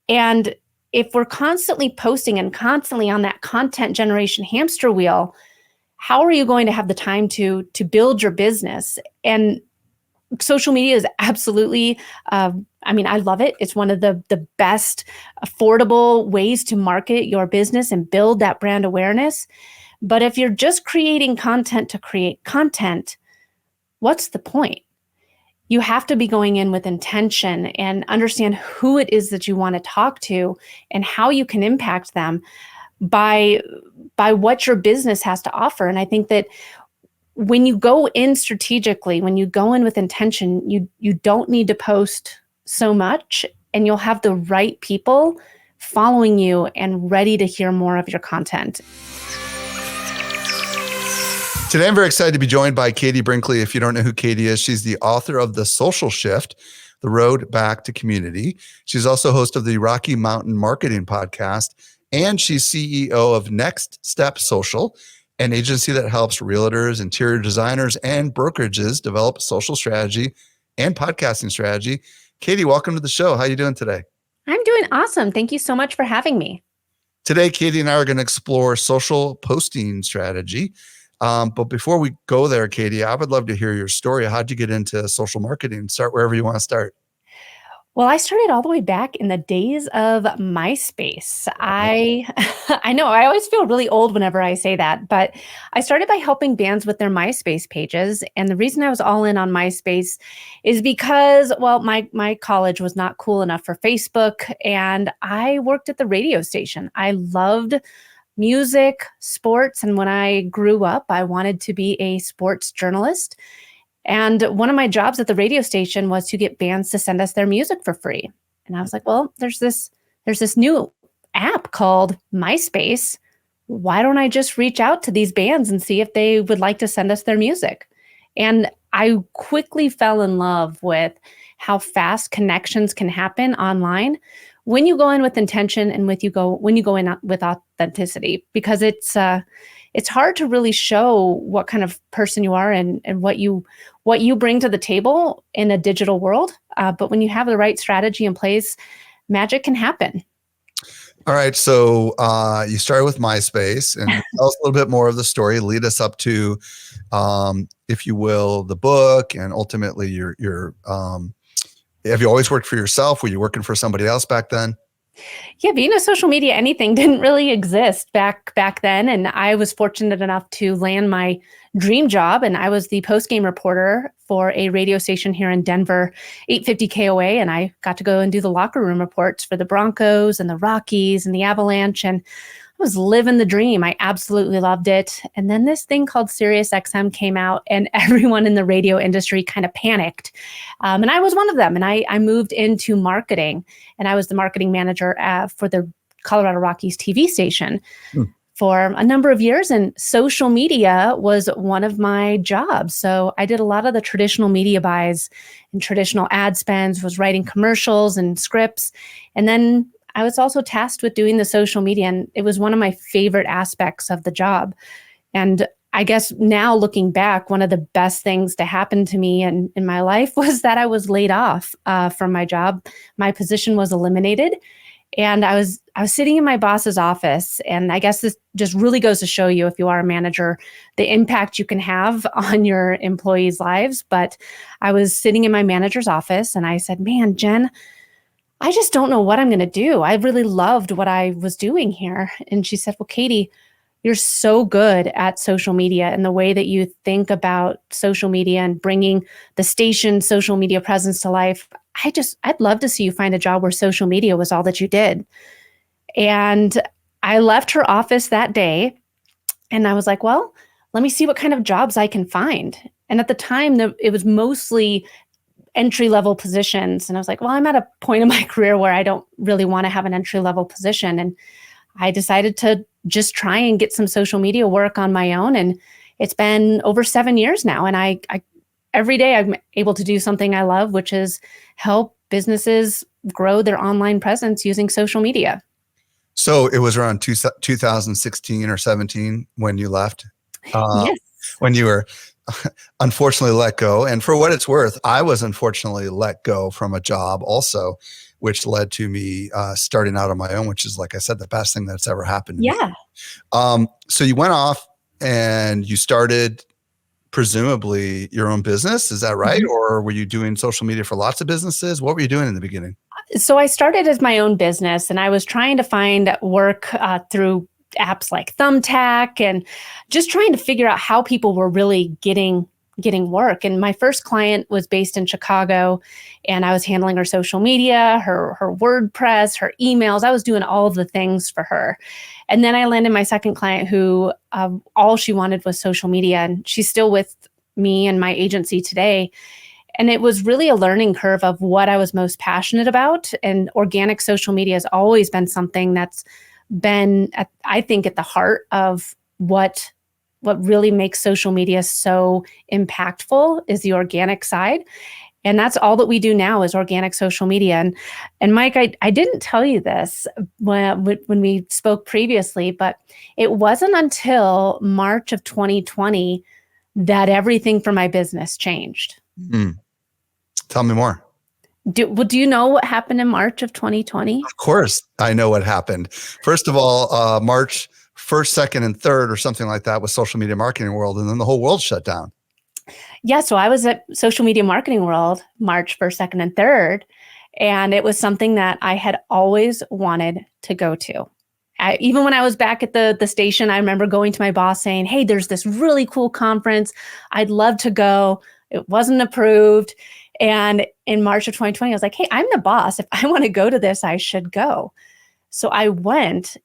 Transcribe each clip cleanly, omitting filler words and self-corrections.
And if we're constantly posting and constantly on that content generation hamster wheel, how are you going to have the time to build your business? And social media is absolutely, I love it. It's one of the best affordable ways to market your business and build that brand awareness. But if you're just creating content to create content, what's the point? You have to be going in with intention and understand who it is that you want to talk to and how you can impact them by what your business has to offer. And I think that when you go in strategically, when you go in with intention, you don't need to post so much, and you'll have the right people following you and ready to hear more of your content. Today, I'm very excited to be joined by Katie Brinkley. If you don't know who Katie is, she's the author of The Social Shift, The Road Back to Community. She's also host of the Rocky Mountain Marketing Podcast, and she's CEO of Next Step Social, an agency that helps realtors, interior designers, and brokerages develop social strategy and podcasting strategy. Katie, welcome to the show. How are you doing today? I'm doing awesome. Thank you so much for having me. Today, Katie and I are going to explore social posting strategy. But before we go there, Katie, I would love to hear your story. How'd you get into social marketing? Start wherever you want to start. Well, I started all the way back in the days of MySpace. I know I always feel really old whenever I say that, but I started by helping bands with their MySpace pages. And the reason I was all in on MySpace is because, well, my college was not cool enough for Facebook, and I worked at the radio station. I loved music, sports, and when I grew up, I wanted to be a sports journalist. And one of my jobs at the radio station was to get bands to send us their music for free. And I was like, well, there's this new app called MySpace. Why don't I just reach out to these bands and see if they would like to send us their music? And I quickly fell in love with how fast connections can happen online when you go in with intention and when you go in with authenticity, because it's hard to really show what kind of person you are and what you bring to the table in a digital world. But when you have the right strategy in place, magic can happen. All right. So you started with MySpace, and tell us a little bit more of the story. Lead us up to, if you will, the book, and ultimately your have you always worked for yourself? Were you working for somebody else back then? Yeah, being a social media anything didn't really exist back then. And I was fortunate enough to land my dream job. And I was the post-game reporter for a radio station here in Denver, 850 KOA. And I got to go and do the locker room reports for the Broncos and the Rockies and the Avalanche. And I was living the dream. I absolutely loved it. And then this thing called SiriusXM came out, and everyone in the radio industry kind of panicked. And I was one of them. And I moved into marketing, and I was the marketing manager for the Colorado Rockies TV station for a number of years. And social media was one of my jobs. So I did a lot of the traditional media buys and traditional ad spends, was writing commercials and scripts. And then I was also tasked with doing the social media, and it was one of my favorite aspects of the job. And I guess now looking back, one of the best things to happen to me in my life was that I was laid off from my job. My position was eliminated, and I was sitting in my boss's office. And I guess this just really goes to show you, if you are a manager, the impact you can have on your employees' lives. But I was sitting in my manager's office, and I said, man, Jen, I just don't know what I'm going to do. I really loved what I was doing here. And she said, well, Katie, you're so good at social media and the way that you think about social media and bringing the station's social media presence to life. I'd love to see you find a job where social media was all that you did. And I left her office that day, and I was like, well, let me see what kind of jobs I can find. And at the time, it was mostly entry-level positions. And I was like, well, I'm at a point in my career where I don't really want to have an entry-level position. And I decided to just try and get some social media work on my own. And it's been over 7 years now. And I every day I'm able to do something I love, which is help businesses grow their online presence using social media. So it was around 2016 or 17 when you left? Yes. When you were unfortunately let go. And for what it's worth, I was unfortunately let go from a job also. which led to me starting out on my own, which is, like I said, the best thing that's ever happened to me. Yeah. So you went off and you started presumably your own business. Is that right? Mhm. Or were you doing social media for lots of businesses? What were you doing in the beginning? So I started as my own business, and I was trying to find work through apps like Thumbtack, and just trying to figure out how people were really getting work. And my first client was based in Chicago, and I was handling her social media, her WordPress, her emails. I was doing all of the things for her. And then I landed my second client who all she wanted was social media, and she's still with me and my agency today. And it was really a learning curve of what I was most passionate about. And organic social media has always been something that's been, I think, at the heart of what really makes social media so impactful is the organic side. And that's all that we do now is organic social media. And Mike, I didn't tell you this when we spoke previously, but it wasn't until March of 2020 that everything for my business changed. Mm. Tell me more. Do you know what happened in March of 2020? Of course, I know what happened. First of all, March 1st, 2nd, and 3rd or something like that was Social Media Marketing World, and then the whole world shut down. Yeah, so I was at Social Media Marketing World March 1st, 2nd, and 3rd, and it was something that I had always wanted to go to. Even when I was back at the station, I remember going to my boss saying, "Hey, there's this really cool conference. I'd love to go." It wasn't approved. And in March of 2020, I was like, "Hey, I'm the boss. If I want to go to this, I should go." So I went,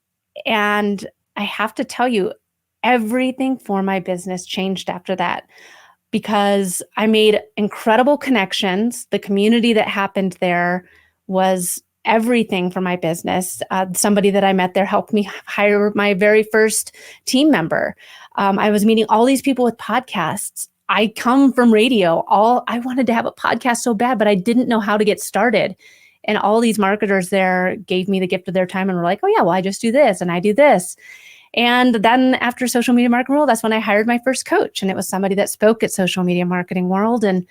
and I have to tell you, everything for my business changed after that, because I made incredible connections. The community that happened there was everything for my business. Somebody that I met there helped me hire my very first team member. I was meeting all these people with podcasts. I come from radio. I wanted to have a podcast so bad, but I didn't know how to get started. And all these marketers there gave me the gift of their time and were like, "Oh yeah, well, I just do this and I do this." And then after Social Media Marketing World, that's when I hired my first coach. And it was somebody that spoke at Social Media Marketing World. And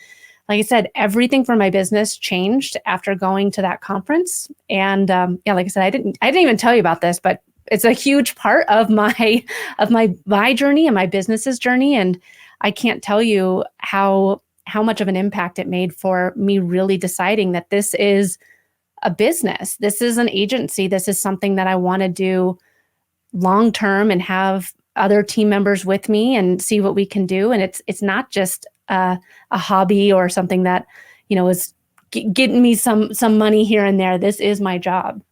like I said, everything for my business changed after going to that conference. And yeah, like I said, I didn't even tell you about this, but it's a huge part of my journey and my business's journey. And I can't tell you how much of an impact it made for me really deciding that this is a business. This is an agency. This is something that I want to do long term and have other team members with me and see what we can do. And it's not just a hobby or something that, is getting me some money here and there. This is my job.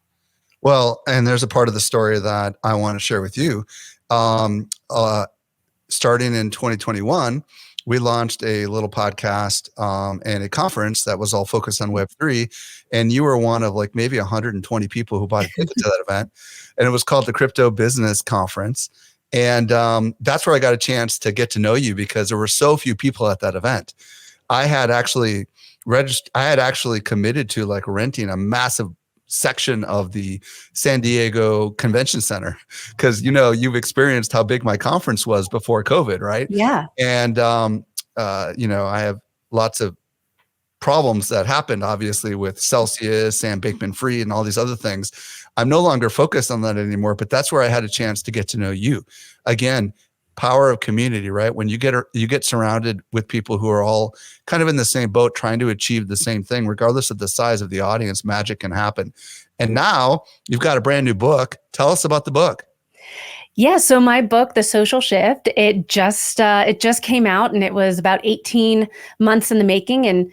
Well, and there's a part of the story that I want to share with you. Starting in 2021, we launched a little podcast and a conference that was all focused on Web3. And you were one of like maybe 120 people who bought a ticket to that event. And it was called the Crypto Business Conference. And that's where I got a chance to get to know you, because there were so few people at that event. I had actually committed to like renting a massive section of the San Diego Convention Center, because you've experienced how big my conference was before COVID, right? Yeah. And I have lots of problems that happened, obviously, with Celsius, Sam Bankman-Fried, and all these other things. I'm no longer focused on that anymore, but that's where I had a chance to get to know you. Again, power of community, right? When you get surrounded with people who are all kind of in the same boat, trying to achieve the same thing, regardless of the size of the audience, magic can happen. And now you've got a brand new book. Tell us about the book. Yeah, so my book, The Social Shift, it just came out, and it was about 18 months in the making. And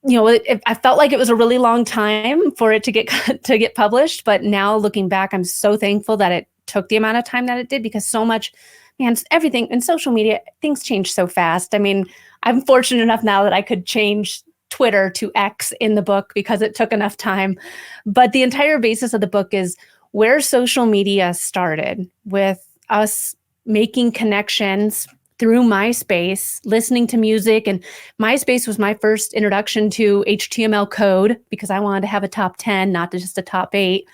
I felt like it was a really long time for it to get published. But now looking back, I'm so thankful that it took the amount of time that it did, because so much, everything in social media, things change so fast. I mean, I'm fortunate enough now that I could change Twitter to X in the book because it took enough time. But the entire basis of the book is where social media started, with us making connections through MySpace, listening to music. And MySpace was my first introduction to HTML code, because I wanted to have a top 10, not just a top 8.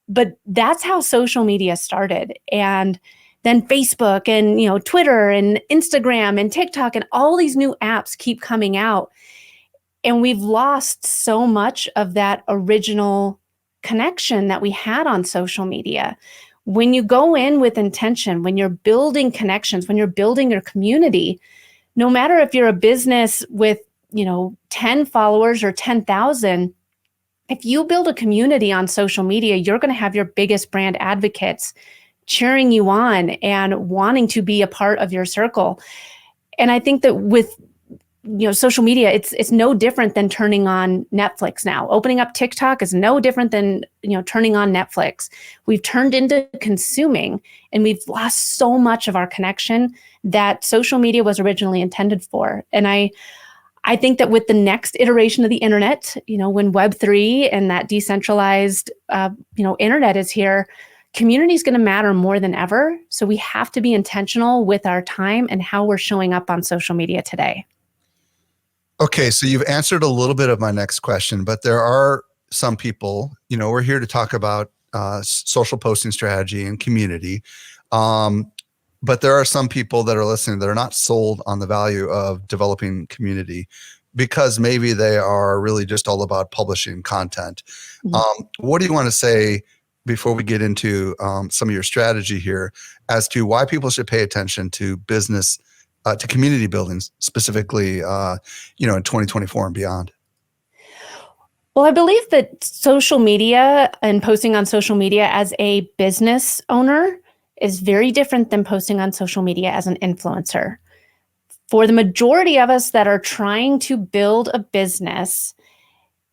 But that's how social media started. And then Facebook and Twitter and Instagram and TikTok and all these new apps keep coming out. And we've lost so much of that original connection that we had on social media. When you go in with intention, when you're building connections, when you're building your community, no matter if you're a business with, 10 followers or 10,000, if you build a community on social media, you're going to have your biggest brand advocates cheering you on and wanting to be a part of your circle. And I think that with social media, it's no different than turning on Netflix now. Opening up TikTok is no different than turning on Netflix. We've turned into consuming, and we've lost so much of our connection that social media was originally intended for. And I think that with the next iteration of the internet, when Web3 and that decentralized internet is here, community is going to matter more than ever. So we have to be intentional with our time and how we're showing up on social media today. Okay, so you've answered a little bit of my next question, but there are some people, we're here to talk about social posting strategy and community. But there are some people that are listening that are not sold on the value of developing community because maybe they are really just all about publishing content. Mm-hmm. What do you want to say before we get into some of your strategy here as to why people should pay attention to business to community buildings, specifically, in 2024 and beyond? Well, I believe that social media and posting on social media as a business owner is very different than posting on social media as an influencer. For the majority of us that are trying to build a business,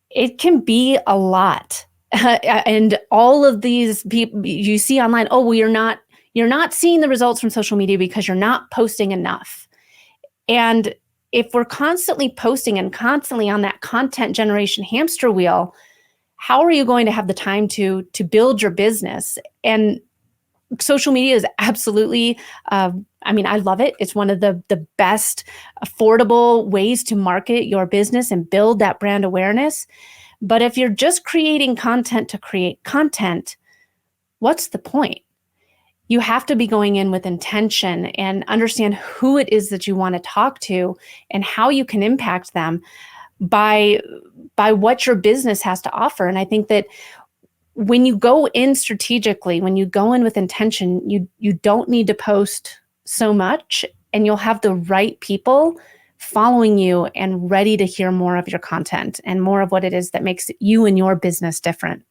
it can be a lot. And all of these people you see online, oh, well, you're not seeing the results from social media because you're not posting enough. And if we're constantly posting and constantly on that content generation hamster wheel, how are you going to have the time to build your business? And social media is absolutely, I love it. It's one of the best affordable ways to market your business and build that brand awareness. But if you're just creating content to create content, what's the point? You have to be going in with intention and understand who it is that you want to talk to and how you can impact them by what your business has to offer. And I think that when you go in strategically, when you go in with intention, you don't need to post so much, and you'll have the right people following you and ready to hear more of your content and more of what it is that makes you and your business different.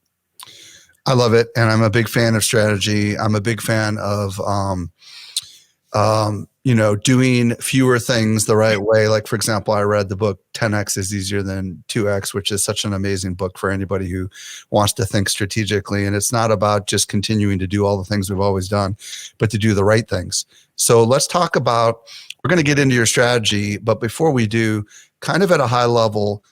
I love it. And I'm a big fan of strategy. I'm a big fan of, doing fewer things the right way. Like, for example, I read the book 10X is Easier Than 2X, which is such an amazing book for anybody who wants to think strategically. And it's not about just continuing to do all the things we've always done, but to do the right things. So let's talk about, we're going to get into your strategy, but before we do, kind of at a high level,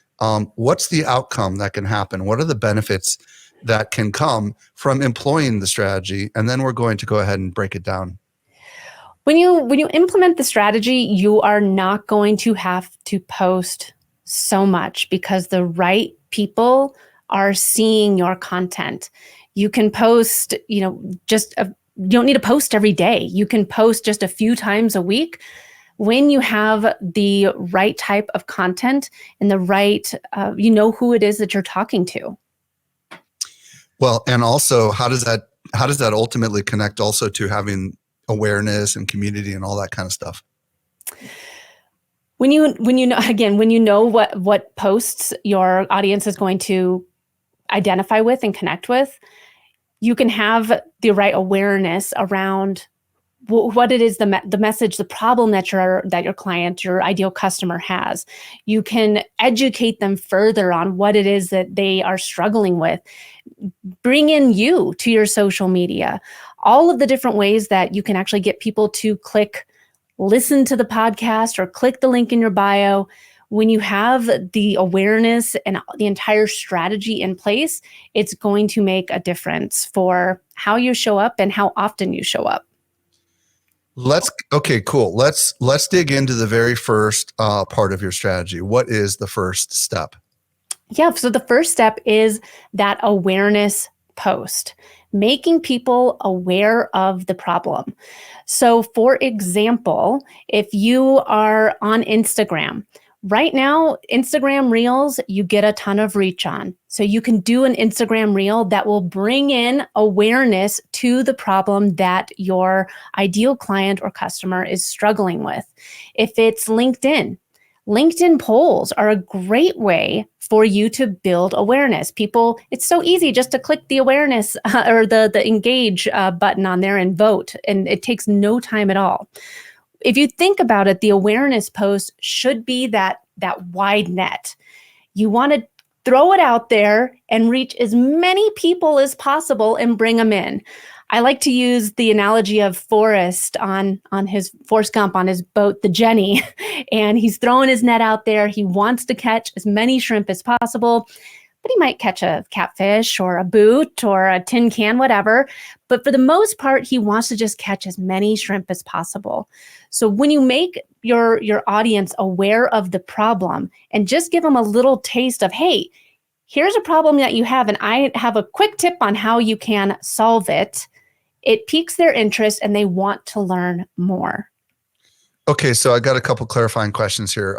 what's the outcome that can happen? What are the benefits that can come from employing the strategy? And then we're going to go ahead and break it down. When you implement the strategy, you are not going to have to post so much because the right people are seeing your content. You can post, you don't need to post every day. You can post just a few times a week when you have the right type of content and the right, who it is that you're talking to. Well, and also, how does that ultimately connect also to having awareness and community and all that kind of stuff? When you know what posts your audience is going to identify with and connect with, you can have the right awareness around what it is, the message, the problem that your client, your ideal customer has. You can educate them further on what it is that they are struggling with. Bring in you to your social media. All of the different ways that you can actually get people to listen to the podcast or click the link in your bio. When you have the awareness and the entire strategy in place, it's going to make a difference for how you show up and how often you show up. Okay, cool. Let's dig into the very first part of your strategy. What is the first step? Yeah, so the first step is that awareness post, making people aware of the problem. So for example, if you are on Instagram, Right now, Instagram Reels, you get a ton of reach on. So you can do an Instagram Reel that will bring in awareness to the problem that your ideal client or customer is struggling with. If it's LinkedIn, LinkedIn polls are a great way for you to build awareness. People, it's so easy just to click the awareness or the engage button on there and vote, and it takes no time at all. If you think about it, the awareness post should be that wide net. You want to throw it out there and reach as many people as possible and bring them in. I like to use the analogy of Forrest on Forrest Gump on his boat, the Jenny, and he's throwing his net out there. He wants to catch as many shrimp as possible, but he might catch a catfish or a boot or a tin can, whatever. But for the most part, he wants to just catch as many shrimp as possible. So when you make your audience aware of the problem and just give them a little taste of, hey, here's a problem that you have, and I have a quick tip on how you can solve it, it piques their interest and they want to learn more. Okay, so I got a couple clarifying questions here.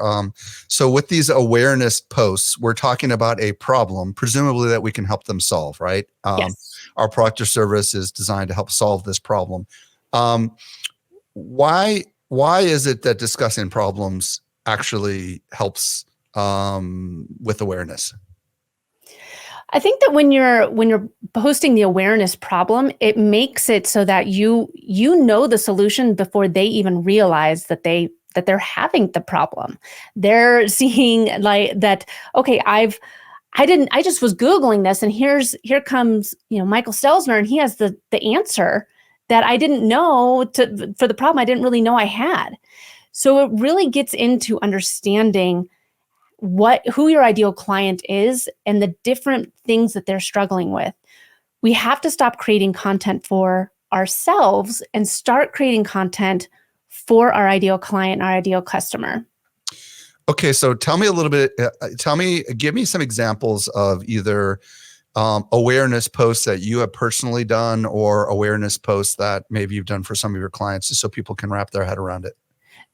So with these awareness posts, we're talking about a problem, presumably that we can help them solve, right? Yes. Our product or service is designed to help solve this problem. Why is it that discussing problems actually helps with awareness? I think that when you're posting the awareness problem, it makes it so that you know the solution before they even realize that they're having the problem. They're seeing like that, okay, I just was Googling this, and here comes, Michael Stelzner, and he has the answer that I didn't know for the problem I didn't really know I had. So it really gets into understanding who your ideal client is and the different things that they're struggling with. We have to stop creating content for ourselves and start creating content for our ideal client, our ideal customer. Okay, so tell me a little bit, give me some examples of either awareness posts that you have personally done or awareness posts that maybe you've done for some of your clients, just so people can wrap their head around it.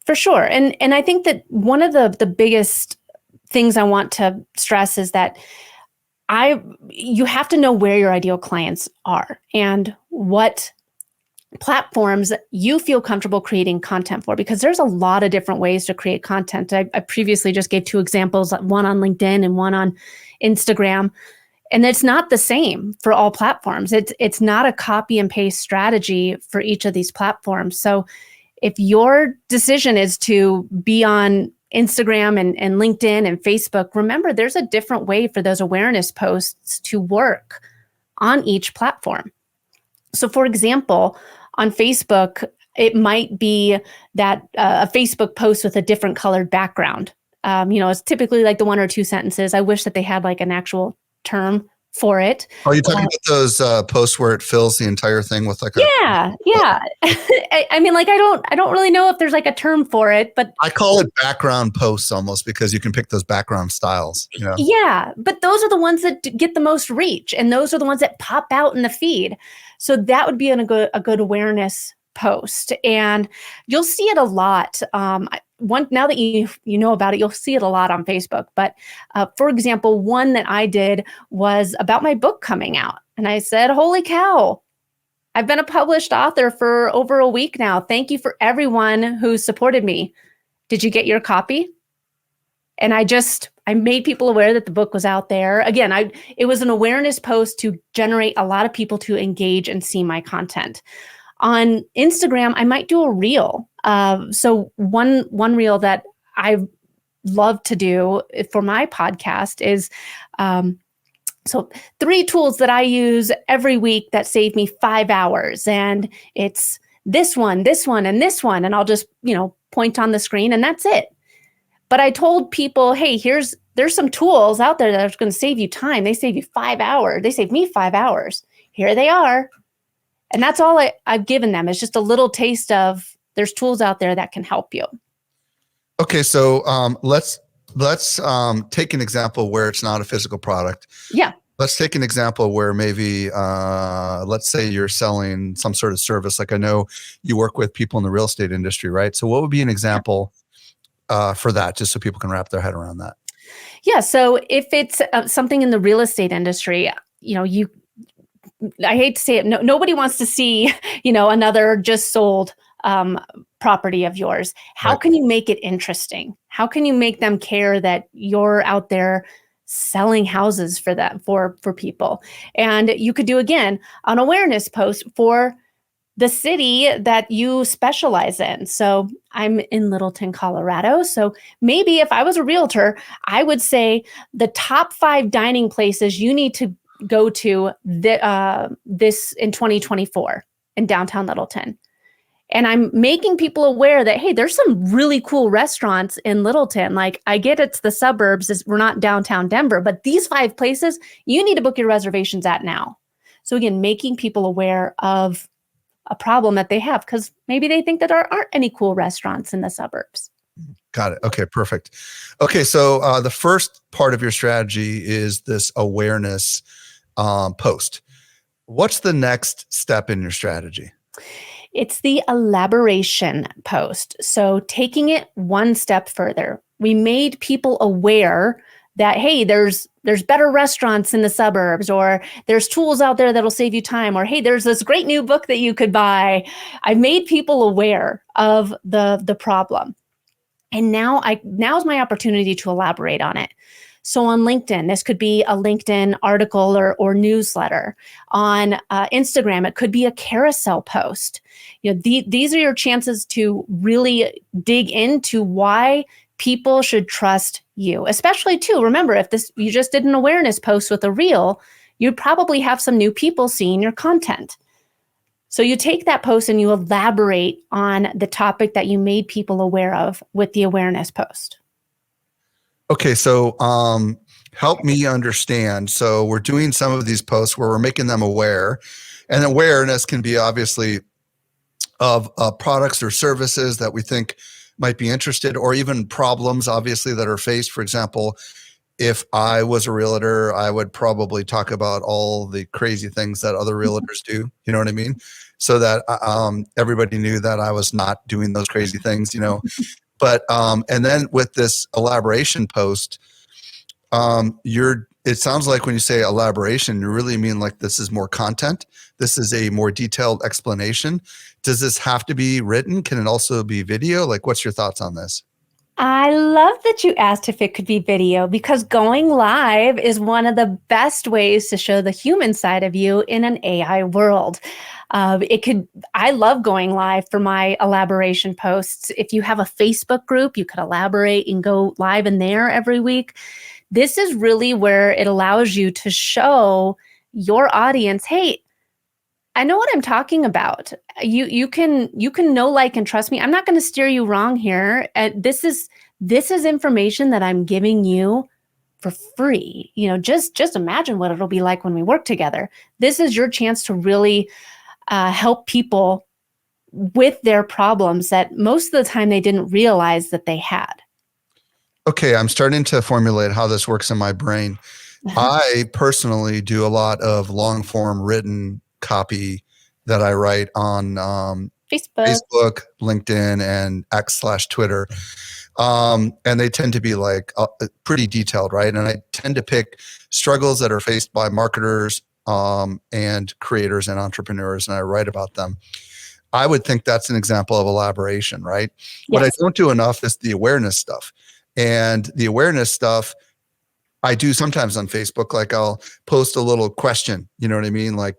For sure. And I think that one of the biggest things I want to stress is that you have to know where your ideal clients are and what platforms you feel comfortable creating content for, because there's a lot of different ways to create content. I previously just gave two examples, one on LinkedIn and one on Instagram, and it's not the same for all platforms. It's not a copy and paste strategy for each of these platforms. So if your decision is to be on Instagram and LinkedIn and Facebook, remember there's a different way for those awareness posts to work on each platform. So for example, on Facebook, it might be that a Facebook post with a different colored background. It's typically like the one or two sentences. I wish that they had like an actual term for it. Are you talking about those posts where it fills the entire thing with like yeah. I mean, like I don't really know if there's like a term for it, but I call it background posts almost, because you can pick those background styles. Yeah, but those are the ones that get the most reach, and those are the ones that pop out in the feed. So that would be a good awareness post, and you'll see it a lot. Now that you know about it, you'll see it a lot on Facebook. But for example, one that I did was about my book coming out. And I said, holy cow, I've been a published author for over a week now. Thank you for everyone who supported me. Did you get your copy? And I made people aware that the book was out there. Again, it was an awareness post to generate a lot of people to engage and see my content. On Instagram, I might do a reel. So one reel that I love to do for my podcast is, so 3 tools that I use every week that save me 5 hours. And it's this one, and this one. And I'll just, point on the screen, and that's it. But I told people, hey, there's some tools out there that are going to save you time. They save you 5 hours. They save me 5 hours. Here they are. And that's all I've given them. It's just a little taste of there's tools out there that can help you. Okay, so let's take an example where it's not a physical product. Yeah. Let's take an example where maybe, let's say you're selling some sort of service. Like I know you work with people in the real estate industry, right? So what would be an example for that, just so people can wrap their head around that? Yeah. So if it's something in the real estate industry, I hate to say it, nobody wants to see, another just sold property of yours. How Right. can you make it interesting? How can you make them care that you're out there selling houses for that for people? And you could do again an awareness post for the city that you specialize in. So I'm in Littleton, Colorado. So maybe if I was a realtor, I would say the top 5 dining places you need to go to this in 2024 in downtown Littleton. And I'm making people aware that, hey, there's some really cool restaurants in Littleton. Like, I get it's the suburbs, we're not downtown Denver, but these 5 places you need to book your reservations at now. So again, making people aware of a problem that they have, because maybe they think that there aren't any cool restaurants in the suburbs. Got it. Okay, perfect. Okay, so the first part of your strategy is this awareness post. What's the next step in your strategy? It's the elaboration post. So taking it one step further, we made people aware that, hey, there's better restaurants in the suburbs, or there's tools out there that'll save you time, or hey, there's this great new book that you could buy. I made people aware of the problem. And now's my opportunity to elaborate on it. So on LinkedIn, this could be a LinkedIn article or newsletter. On Instagram, it could be a carousel post. These are your chances to really dig into why people should trust you, especially too. Remember, if you just did an awareness post with a reel, you'd probably have some new people seeing your content. So you take that post and you elaborate on the topic that you made people aware of with the awareness post. Okay, so help me understand. So we're doing some of these posts where we're making them aware, and awareness can be obviously of products or services that we think might be interested, or even problems obviously that are faced. For example, if I was a realtor, I would probably talk about all the crazy things that other realtors do. You know what I mean? So that everybody knew that I was not doing those crazy things, But and then with this elaboration post, it sounds like when you say elaboration, you really mean like this is more content. This is a more detailed explanation. Does this have to be written? Can it also be video? Like, what's your thoughts on this? I love that you asked if it could be video, because going live is one of the best ways to show the human side of you in an AI world. I love going live for my elaboration posts. If you have a Facebook group, you could elaborate and go live in there every week. This is really where it allows you to show your audience, hey, I know what I'm talking about. You can know, like, and trust me. I'm not going to steer you wrong here. This is information that I'm giving you for free. Just imagine what it'll be like when we work together. This is your chance to really help people with their problems that most of the time they didn't realize that they had. Okay, I'm starting to formulate how this works in my brain. I personally do a lot of long form written copy that I write on Facebook, LinkedIn, and X/Twitter. And they tend to be like pretty detailed, right? And I tend to pick struggles that are faced by marketers and creators and entrepreneurs, and I write about them. I would think that's an example of elaboration, right? Yes. What I don't do enough is the awareness stuff. And the awareness stuff, I do sometimes on Facebook. Like, I'll post a little question, you know what I mean? Like,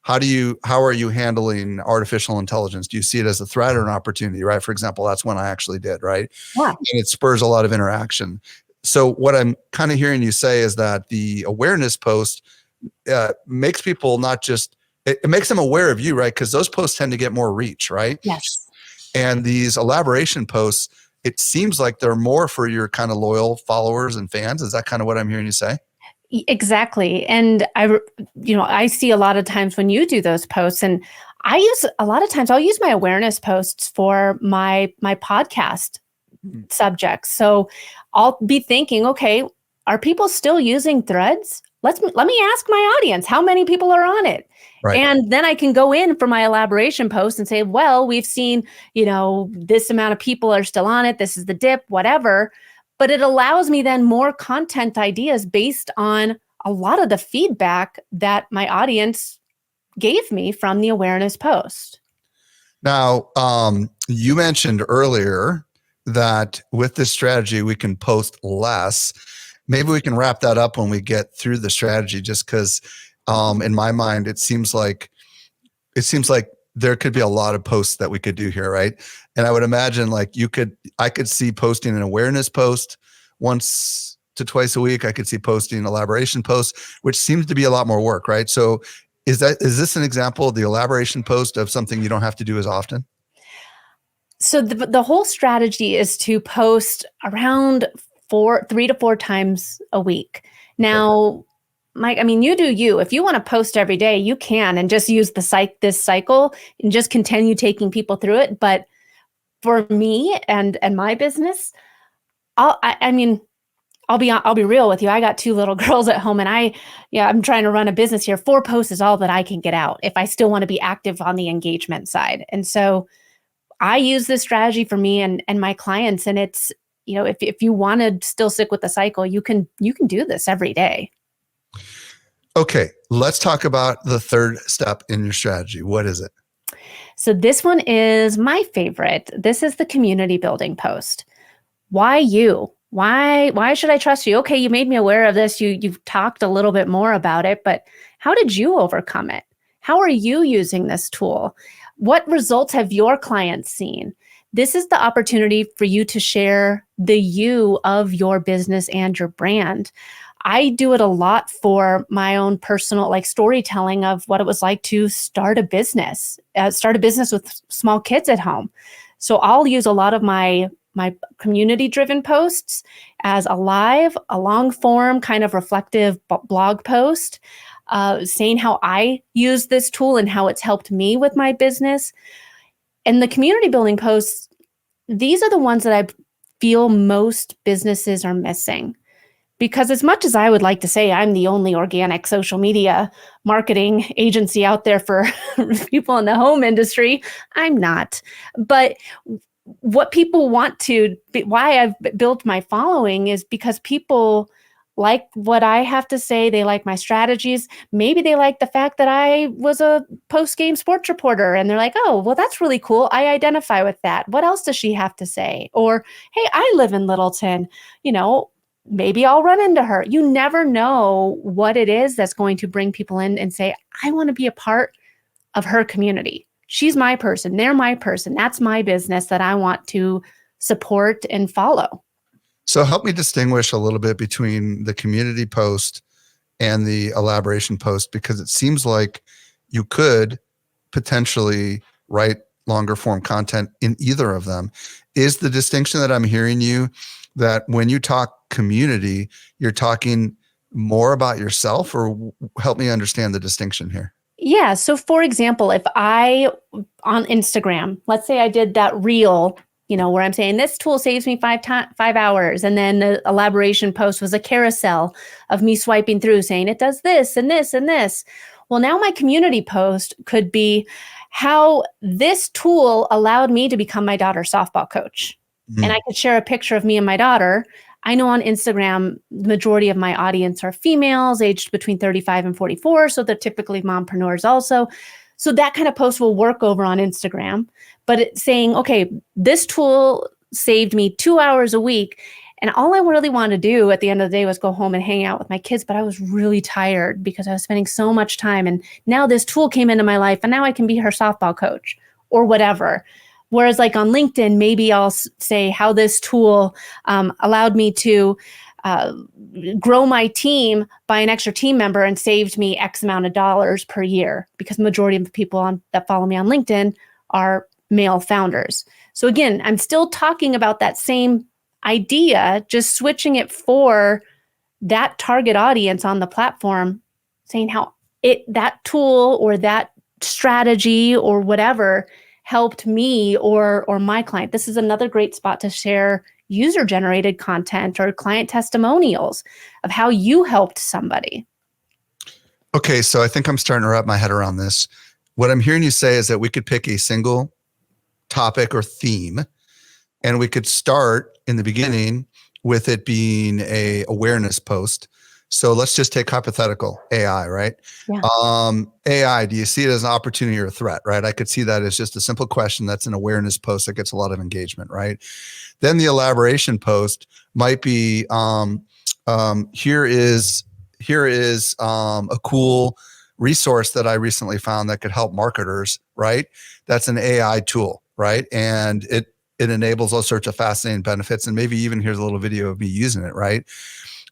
how are you handling artificial intelligence? Do you see it as a threat or an opportunity, right? For example, that's one I actually did, right? Yeah. And it spurs a lot of interaction. So what I'm kind of hearing you say is that the awareness post makes people not just, it makes them aware of you, right? Because those posts tend to get more reach, right? Yes. And these elaboration posts, it seems like they're more for your kind of loyal followers and fans. Is that kind of what I'm hearing you say? Exactly. And I see a lot of times when you do those posts, and I'll use my awareness posts for my podcast subjects. So I'll be thinking, okay, are people still using Threads? Let me ask my audience how many people are on it. Right. And then I can go in for my elaboration post and say, well, we've seen, this amount of people are still on it. This is the dip, whatever. But it allows me then more content ideas based on a lot of the feedback that my audience gave me from the awareness post. Now, you mentioned earlier that with this strategy, we can post less. Maybe we can wrap that up when we get through the strategy, just because in my mind, it seems like there could be a lot of posts that we could do here, right? And I would imagine I could see posting an awareness post once to twice a week. I could see posting elaboration posts, which seems to be a lot more work, right? So is this an example of the elaboration post of something you don't have to do as often? So the whole strategy is to post around 3 to 4 times a week. Now, Mike, you do you. If you want to post every day, you can, and just use this cycle and just continue taking people through it. But for me and my business, I'll be real with you. I got 2 little girls at home, and I'm trying to run a business here. 4 posts is all that I can get out if I still want to be active on the engagement side. And so I use this strategy for me and my clients. And it's, if you want to still stick with the cycle, you can do this every day. Okay, let's talk about the third step in your strategy. What is it? So this one is my favorite. This is the community building post. Why you? Why should I trust you? Okay, you made me aware of this. You've talked a little bit more about it, but how did you overcome it? How are you using this tool? What results have your clients seen? This is the opportunity for you to share the you of your business and your brand. I do it a lot for my own personal storytelling of what it was like to start a business with small kids at home. So I'll use a lot of my community-driven posts as a long form kind of reflective blog post, saying how I use this tool and how it's helped me with my business. And the community building posts, these are the ones that I feel most businesses are missing. Because as much as I would like to say I'm the only organic social media marketing agency out there for people in the home industry, I'm not. But what people why I've built my following is because people like what I have to say. They like my strategies. Maybe they like the fact that I was a post-game sports reporter and they're like, oh, well, that's really cool. I identify with that. What else does she have to say? Or, hey, I live in Littleton, maybe I'll run into her. You never know what it is that's going to bring people in and say, I want to be a part of her community. She's my person. They're my person. That's my business that I want to support and follow. So help me distinguish a little bit between the community post and the elaboration post, because it seems like you could potentially write longer form content in either of them. Is the distinction that I'm hearing you that when you talk community, you're talking more about yourself, or help me understand the distinction here? Yeah. So for example, if I on Instagram, let's say I did that reel, where I'm saying this tool saves me 5 hours. And then the elaboration post was a carousel of me swiping through saying it does this and this and this. Well, now my community post could be how this tool allowed me to become my daughter's softball coach. Mm-hmm. And I could share a picture of me and my daughter. I know on Instagram, the majority of my audience are females aged between 35 and 44. So they're typically mompreneurs also. So that kind of post will work over on Instagram, but it's saying, okay, this tool saved me 2 hours a week. And all I really wanted to do at the end of the day was go home and hang out with my kids. But I was really tired because I was spending so much time. And now this tool came into my life and now I can be her softball coach or whatever. Whereas like on LinkedIn, maybe I'll say how this tool allowed me to grow my team by an extra team member and saved me X amount of dollars per year, because the majority of the people that follow me on LinkedIn are male founders. So again, I'm still talking about that same idea, just switching it for that target audience on the platform, saying how that tool or that strategy or whatever helped me or my client. This is another great spot to share user-generated content or client testimonials of how you helped somebody. Okay, so I think I'm starting to wrap my head around this. What I'm hearing you say is that we could pick a single topic or theme, and we could start in the beginning with it being a awareness post. So let's just take hypothetical AI, right? Yeah. AI, do you see it as an opportunity or a threat, right? I could see that as just a simple question that's an awareness post that gets a lot of engagement, right? Then the elaboration post might be here is a cool resource that I recently found that could help marketers, right? That's an AI tool, right? And it enables all sorts of fascinating benefits, and maybe even here's a little video of me using it, right?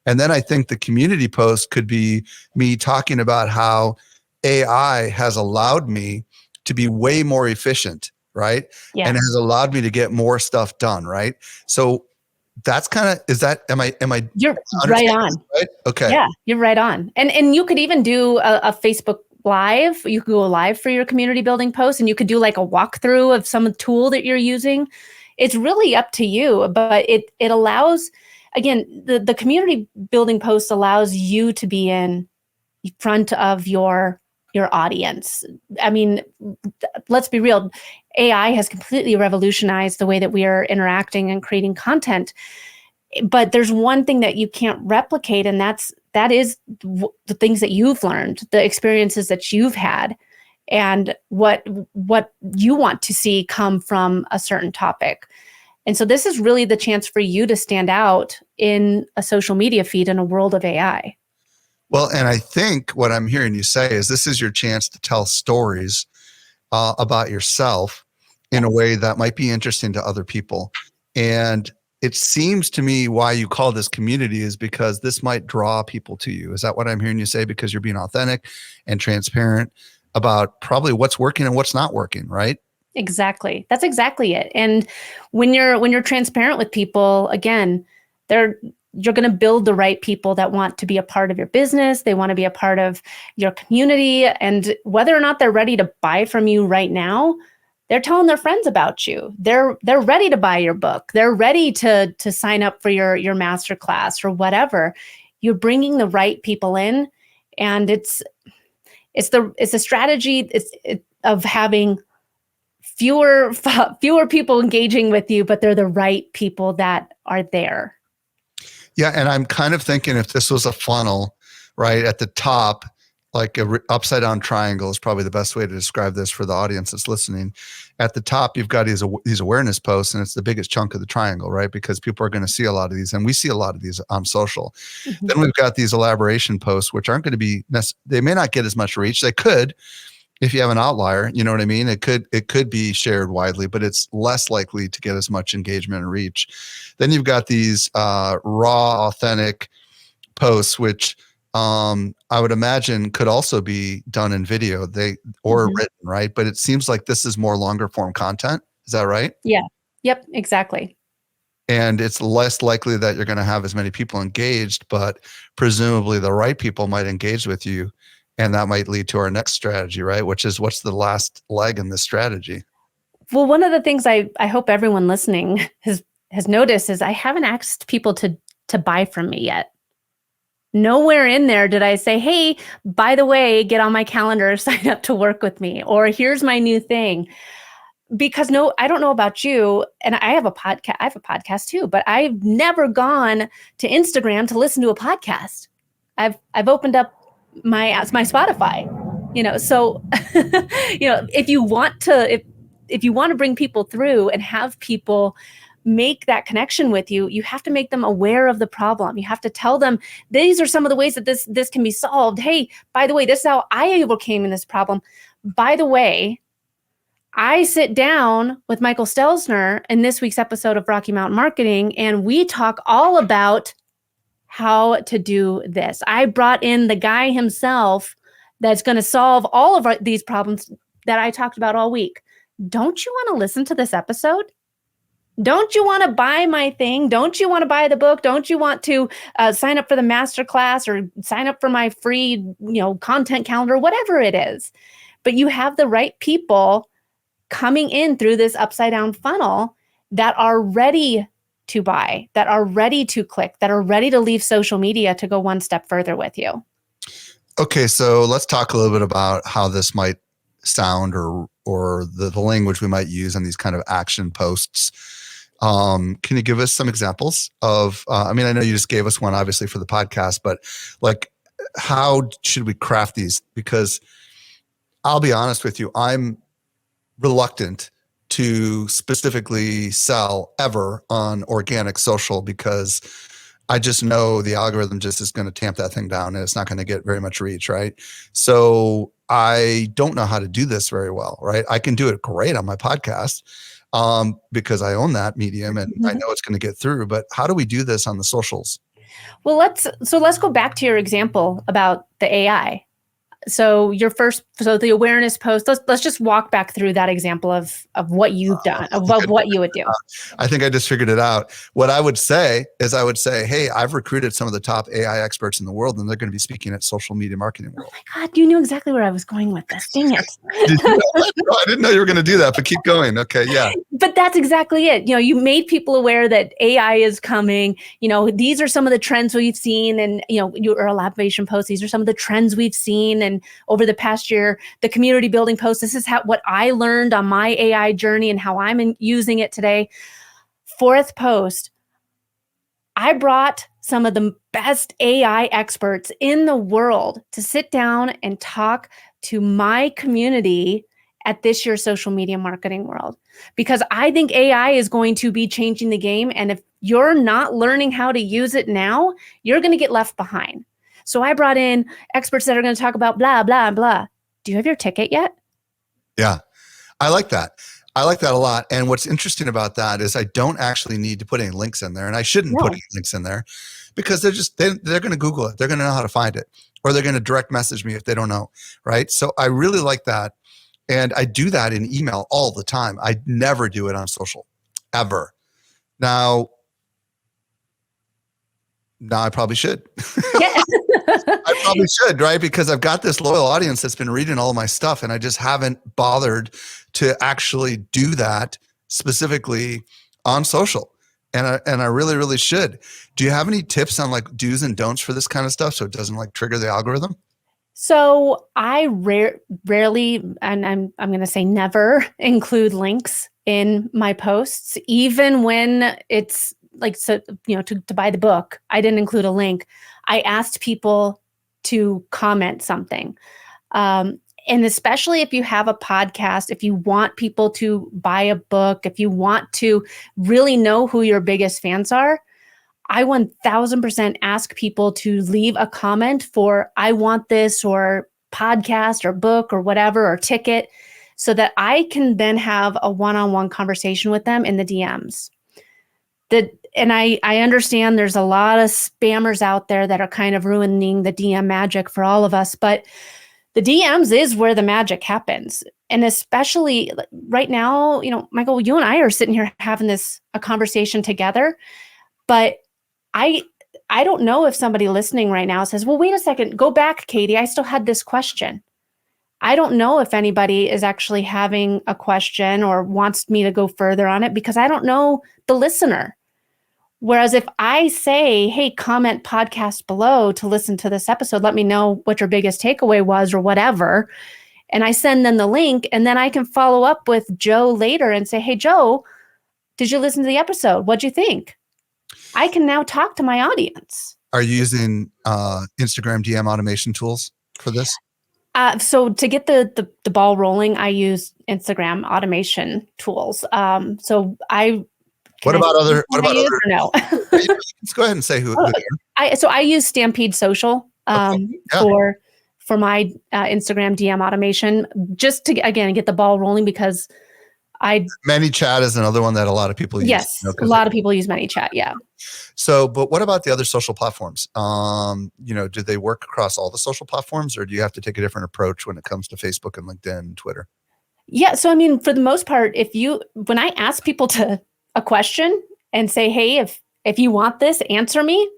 And then I think the community post could be me talking about how AI has allowed me to be way more efficient, right? Yeah. And has allowed me to get more stuff done, right? So that's kind of, is that, am I You're right on. right? Okay. Yeah, you're right on. And you could even do a Facebook Live. You could go live for your community building post, and you could do like a walkthrough of some tool that you're using. It's really up to you, but it allows, again, the community building post allows you to be in front of your audience. I mean, let's be real. AI has completely revolutionized the way that we are interacting and creating content. But there's one thing that you can't replicate, and that is the things that you've learned, the experiences that you've had, and what you want to see come from a certain topic. And so this is really the chance for you to stand out in a social media feed in a world of AI. Well, and I think what I'm hearing you say is this is your chance to tell stories about yourself in a way that might be interesting to other people. And it seems to me why you call this community is because this might draw people to you. Is that what I'm hearing you say? Because you're being authentic and transparent about probably what's working and what's not working, right? Exactly. That's exactly it. And when you're transparent with people, again, you're going to build the right people that want to be a part of your business. They want to be a part of your community. And whether or not they're ready to buy from you right now, they're telling their friends about you. They're ready to buy your book. They're ready to sign up for your master class or whatever. You're bringing the right people in, and it's a strategy of having fewer people engaging with you, but they're the right people that are there. Yeah, and I'm kind of thinking if this was a funnel, right, at the top, like a upside down triangle is probably the best way to describe this for the audience that's listening. At the top, you've got these awareness posts, and it's the biggest chunk of the triangle, right? Because people are going to see a lot of these, and we see a lot of these on social. Mm-hmm. Then we've got these elaboration posts, which aren't going to be they may not get as much reach. They could, if you have an outlier, you know what I mean? It could be shared widely, but it's less likely to get as much engagement and reach. Then you've got these raw, authentic posts, which I would imagine could also be done in video, or written, right? But it seems like this is more longer form content. Is that right? Yeah. Yep, exactly. And it's less likely that you're going to have as many people engaged, but presumably the right people might engage with you. And that might lead to our next strategy, right? Which is, what's the last leg in this strategy? Well, one of the things I hope everyone listening has noticed is I haven't asked people to buy from me yet. Nowhere in there did I say, hey, by the way, get on my calendar, sign up to work with me, or here's my new thing. Because I don't know about you, and I have a podcast too, but I've never gone to Instagram to listen to a podcast. I've opened up my Spotify, so if you want to bring people through and have people make that connection with you, you have to make them aware of the problem. You have to tell them these are some of the ways that this can be solved. Hey, by the way, this is how I overcame this problem. By the way, I sit down with Michael Stelzner in this week's episode of Rocky Mountain Marketing, and we talk all about how to do this. I brought in the guy himself that's going to solve all of these problems that I talked about all week. Don't you want to listen to this episode? Don't you want to buy my thing? Don't you want to buy the book? Don't you want to sign up for the masterclass or sign up for my free, content calendar, whatever it is? But you have the right people coming in through this upside down funnel that are ready to buy, that are ready to click, that are ready to leave social media to go one step further with you. Okay, so let's talk a little bit about how this might sound, or the language we might use on these kind of action posts. Can you give us some examples of? I mean, I know you just gave us one, obviously, for the podcast, but like, how should we craft these? Because I'll be honest with you, I'm reluctant to specifically sell ever on organic social, because I just know the algorithm just is going to tamp that thing down and it's not going to get very much reach, right? So I don't know how to do this very well, right? I can do it great on my podcast, because I own that medium and I know it's going to get through. But how do we do this on the socials? Well, let's go back to your example about the AI. So the awareness post, let's just walk back through that example of what you've done, of what you would do. I think I just figured it out. What I would say is hey, I've recruited some of the top AI experts in the world, and they're going to be speaking at Social Media Marketing World. Oh my God, you knew exactly where I was going with this. Dang it. Did you know that? No, I didn't know you were going to do that, but keep going. Okay, yeah. But that's exactly it. You made people aware that AI is coming. These are some of the trends we've seen, and your elaboration post. These are some of the trends we've seen, and over the past year, the community building post. This is what I learned on my AI journey and how I'm using it today. Fourth post, I brought some of the best AI experts in the world to sit down and talk to my community at this year's Social Media Marketing World, because I think AI is going to be changing the game. And if you're not learning how to use it now, you're going to get left behind. So I brought in experts that are going to talk about blah, blah, blah. Do you have your ticket yet? Yeah, I like that. I like that a lot. And what's interesting about that is I don't actually need to put any links in there, and I shouldn't put any links in there, because they're going to Google it. They're going to know how to find it, or they're going to direct message me if they don't know. Right. So I really like that. And I do that in email all the time. I never do it on social, ever. Now I probably should. Yeah. I probably should, right? Because I've got this loyal audience that's been reading all of my stuff, and I just haven't bothered to actually do that specifically on social. And I really, really should. Do you have any tips on like do's and don'ts for this kind of stuff, so it doesn't like trigger the algorithm? So I rarely, and I'm going to say never, include links in my posts, even when it's like, so, to buy the book. I didn't include a link. I asked people to comment something. And especially if you have a podcast, if you want people to buy a book, if you want to really know who your biggest fans are, I 1000% ask people to leave a comment for I want this, or podcast, or book, or whatever, or ticket, so that I can then have a one-on-one conversation with them in the DMs. And I understand there's a lot of spammers out there that are kind of ruining the DM magic for all of us, but the DMs is where the magic happens. And especially right now, Michael, you and I are sitting here having a conversation together, but I don't know if somebody listening right now says, well, wait a second, go back, Katie. I still had this question. I don't know if anybody is actually having a question or wants me to go further on it, because I don't know the listener. Whereas if I say, hey, comment podcast below to listen to this episode, let me know what your biggest takeaway was or whatever, and I send them the link, and then I can follow up with Joe later and say, hey, Joe, did you listen to the episode? What'd you think? I can now talk to my audience. Are you using Instagram DM automation tools for this? So to get the ball rolling, I use Instagram automation tools. So What about other? No. Let's go ahead and say who. I use Stampede Social for my Instagram DM automation, just to again get the ball rolling, because ManyChat is another one that a lot of people use. Yes, a lot of people use ManyChat. Yeah. So, but what about the other social platforms? Do they work across all the social platforms, or do you have to take a different approach when it comes to Facebook and LinkedIn and Twitter? Yeah. So, I mean, for the most part, when I ask people a question and say, hey, if you want this, answer me,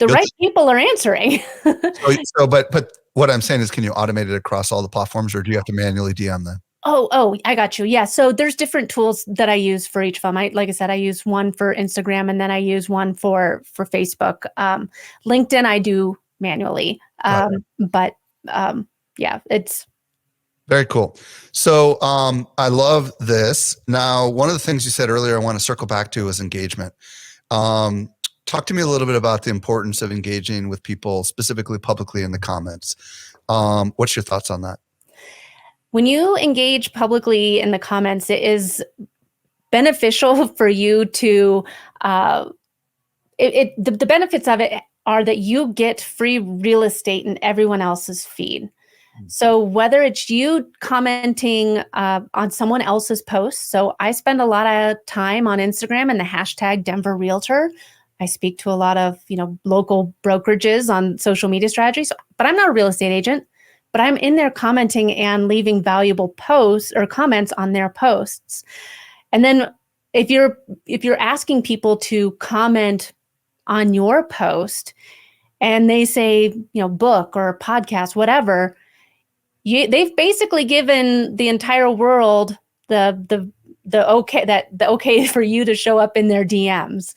right people are answering. But what I'm saying is, can you automate it across all the platforms, or do you have to manually DM them? Oh, I got you. Yeah. So there's different tools that I use for each of them. Like I said, I use one for Instagram, and then I use one for Facebook. LinkedIn, I do manually. Got it. But yeah, it's Very cool. So I love this. Now, one of the things you said earlier, I want to circle back to is engagement. Talk to me a little bit about the importance of engaging with people, specifically publicly in the comments. What's your thoughts on that? when you engage publicly in the comments, it is beneficial for you to the benefits of it are that you get free real estate in everyone else's feed. So whether it's you commenting on someone else's post, so I spend a lot of time on Instagram and the hashtag Denver Realtor. I speak to a lot of local brokerages on social media strategies, but I'm not a real estate agent. But I'm in there commenting and leaving valuable posts or comments on their posts. And then if you're asking people to comment on your post and they say, book or podcast, whatever, they've basically given the entire world the okay for you to show up in their DMs.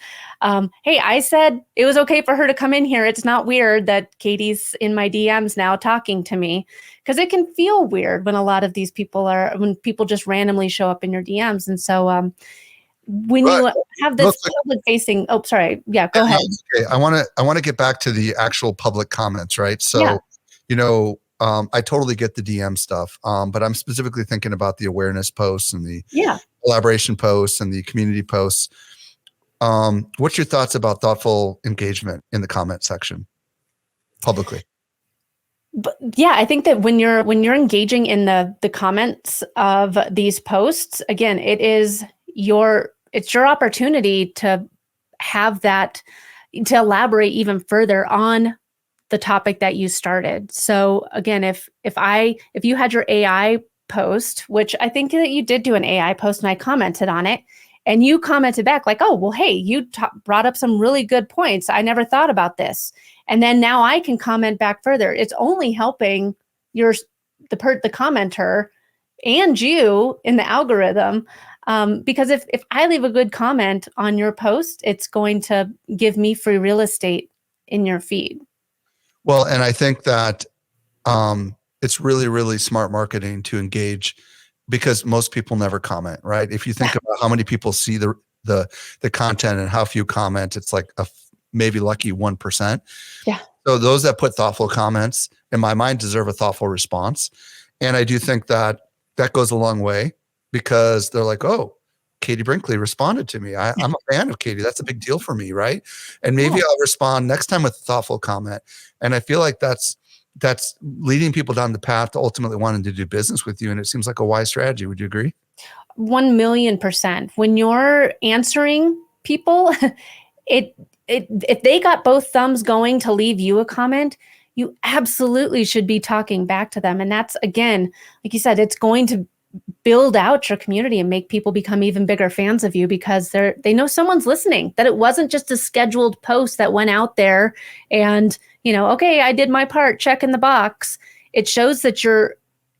Hey, I said it was okay for her to come in here. It's not weird that Katie's in my DMs now talking to me, because it can feel weird when a lot of these when people just randomly show up in your DMs. And so when you have this public facing, go ahead. Okay. I want to get back to the actual public comments, right? So, I totally get the DM stuff, but I'm specifically thinking about the awareness posts and the collaboration posts and the community posts. What's your thoughts about thoughtful engagement in the comment section publicly? But yeah, I think that when you're engaging in the comments of these posts, again, it's your opportunity to have that, to elaborate even further on the topic that you started. So again, if you had your AI post, which I think that you did do an AI post and I commented on it, and you commented back like, oh, well, hey, you brought up some really good points. I never thought about this. And then now I can comment back further. It's only helping the commenter and you in the algorithm. Because if I leave a good comment on your post, it's going to give me free real estate in your feed. Well, and I think that it's really, really smart marketing to engage, because most people never comment, right? If you think about how many people see the content and how few comment, it's like a maybe lucky 1%. Yeah. So those that put thoughtful comments, in my mind, deserve a thoughtful response. And I do think that goes a long way, because they're like, oh, Katie Brinkley responded to me. I'm a fan of Katie. That's a big deal for me, right? And maybe I'll respond next time with a thoughtful comment. And I feel like that's leading people down the path to ultimately wanting to do business with you. And it seems like a wise strategy. Would you agree? 1,000,000%. When you're answering people, if they got both thumbs going to leave you a comment, you absolutely should be talking back to them. And that's, again, like you said, it's going to build out your community and make people become even bigger fans of you, because they know someone's listening, that it wasn't just a scheduled post that went out there and, okay, I did my part, check in the box. It shows that you're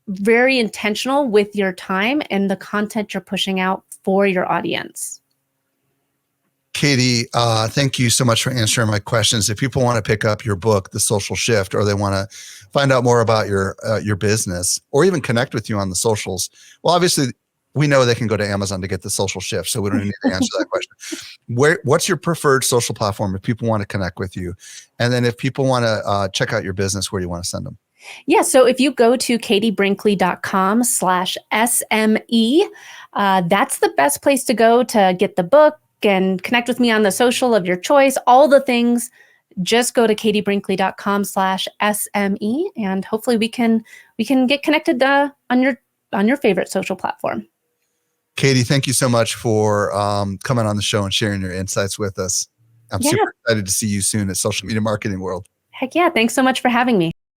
very intentional with your time and the content you're pushing out for your audience. Katie, thank you so much for answering my questions. If people want to pick up your book, The Social Shift, or they want to find out more about your business, or even connect with you on the socials, well, obviously, we know they can go to Amazon to get The Social Shift, so we don't need to answer that question. What's your preferred social platform if people want to connect with you? And then if people want to check out your business, where do you want to send them? Yeah, so if you go to katiebrinkley.com/SME, that's the best place to go to get the book and connect with me on the social of your choice, all the things. Just go to katiebrinkley.com/SME, and hopefully we can get connected on your favorite social platform. Katie, thank you so much for coming on the show and sharing your insights with us. I'm super excited to see you soon at Social Media Marketing World. Heck yeah. Thanks so much for having me.